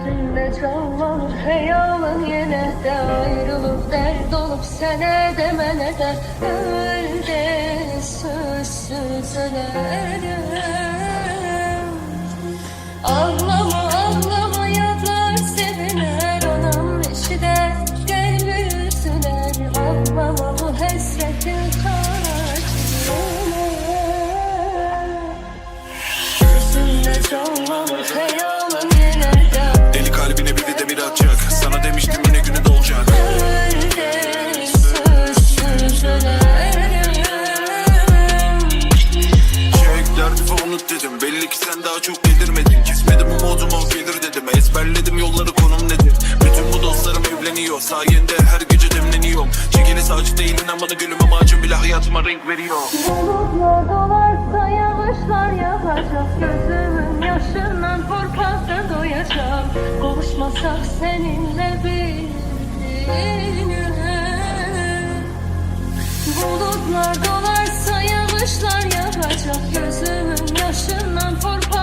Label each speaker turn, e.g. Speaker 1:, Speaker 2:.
Speaker 1: Gözümde canlanır hayalın yine de, ayrılıp dert olup sene de mene de, öyle sözsüz ölerim. Ağlama ağlama yazar seviner, anam eşi de gel yüzüner. Ağlama bu hasretin karşılığına. Gözümde canlanır hayalın yine de,
Speaker 2: deli kalbine biri demir atacak. Sana demiştim yine günü dolacak.
Speaker 1: öyle sözsüz ölerim.
Speaker 2: Çek derdi ve unut dedim. Belli ki sen daha çok delirmedin. Kesmedim umudumu gelir dedim. Ezberledim yolları konum nedir. Bütün bu dostlarım evleniyor. Sayende her gece demleniyorum. Çekili saç değil inanmadı gülüm ama acım bile hayatıma renk veriyor.
Speaker 1: Bulutlar dolarsa yağışlar yağacak. Gözümün yaşından korkakta doyacağım. Kavuşmasak seninle bir gün. Bulutlar dolarsa yağışlar yağacak. Gözümün yaşından korkakta